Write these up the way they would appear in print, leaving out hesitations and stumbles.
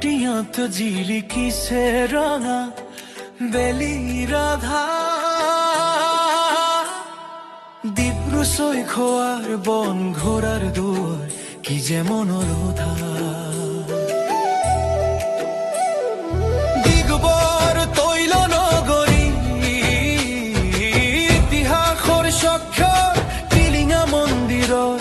টিয়াত জিলিকিছে ৰঙা বেলি ৰাধা ডিব্ৰুচৈ খোৱাৰ বন ঘোঁৰাৰ দুৱাৰ কি যে মনোৰধা দিগবৰ তৈল নগৰী ইতিহাসৰ স্বাক্ষৰ টিলিঙা মন্দিৰৰ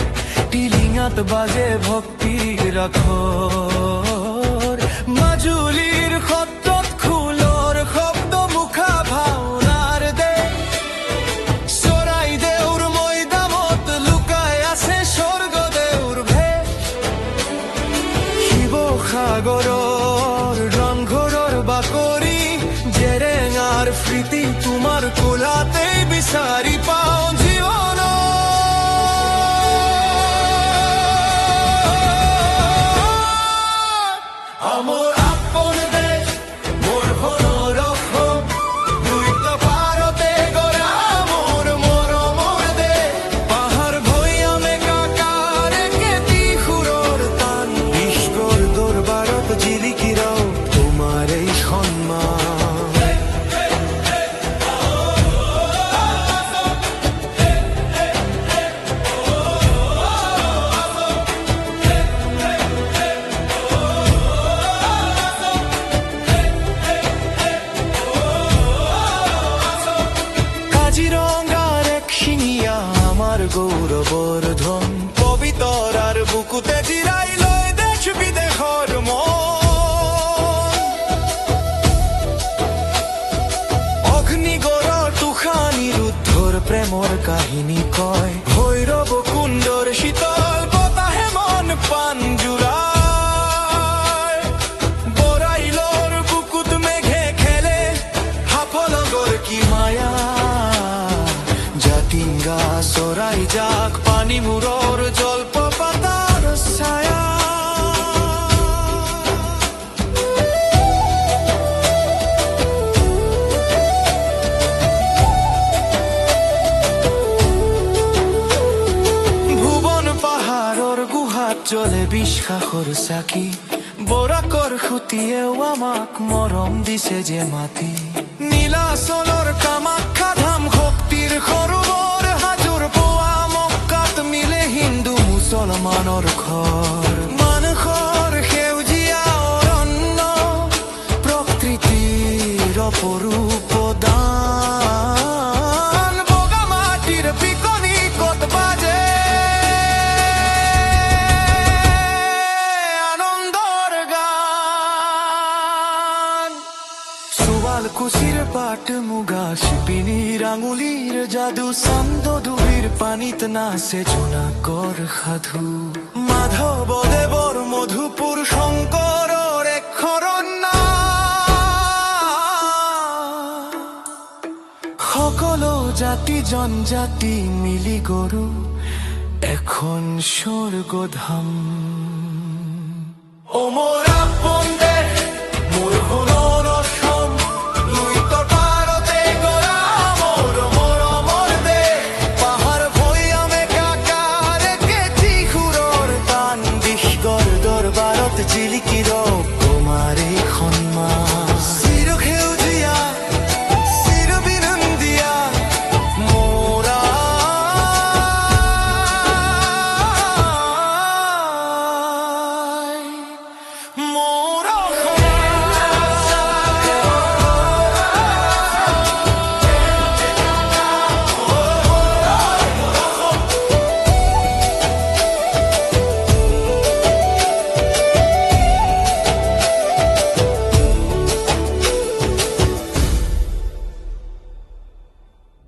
টিলিঙাত বাজে ভক্তিৰ আখৰ মাজুলীৰ সত্ৰত খোলৰ শব্দ মুখা ভাওনাৰ দেশ চৰাইদেউৰ মৈদামত লুকাই আছে স্বৰ্গদেউৰ ভেষ শিৱসাগৰৰ ৰংঘৰৰ বাকৰি জেৰেঙাৰ স্মৃতি তোমাৰ কোলাতেই বিচাৰি পাওঁ গৌৰৱৰ ধন পবিতৰাৰ বুকুতে জিৰাই লৈ দেশ বিদেশৰ মন অগ্নিগড়ৰ তুষাৰ নিৰুদ্ধৰ প্ৰেমৰ কাহিনী কয় ভৈৰৱ কুণ্ডৰ শীতল বতাহে মন পান জুৰাই বৰাইলৰ বুকুত মেঘে খেলে সাফলগৰ কি মায়া জাতিংগা চৰাই জাক পানী মূৰৰ জলপ্ৰপাতৰ ছায়া ভুৱন পাহাৰৰ গুহাত জ্বলে বিশ্বাসৰ চাকি বৰাকৰ খুটিয়েও আমাক মৰম দিছে যে মাতি নীলাচলৰ কামাখ্যা ধাম শক্তিৰ সৰোবৰ হাজোৰ পোৱা মক্কাত মিলে হিন্দু মুছলমানৰ ঘৰ মানুহৰ সেউজীয়া অৰণ্য প্ৰকৃতিৰ অপৰূপ দান বগা মাটিৰ পিকনি ক'ত বাজে আনন্দৰ গান শুৱালকুছিৰ পাট মুগা শিপিনীৰ আঙুলিৰ যাদু চান্দডুবিৰ পানীত নাচে জোনাকৰ সাধু মাধৱদেৱৰ মধুপুৰ শংকৰৰ এক্ষৰৰ নাম সকলো জাতি জনজাতি মিলি গৰু এখন স্বৰ্গধাম অ মোৰ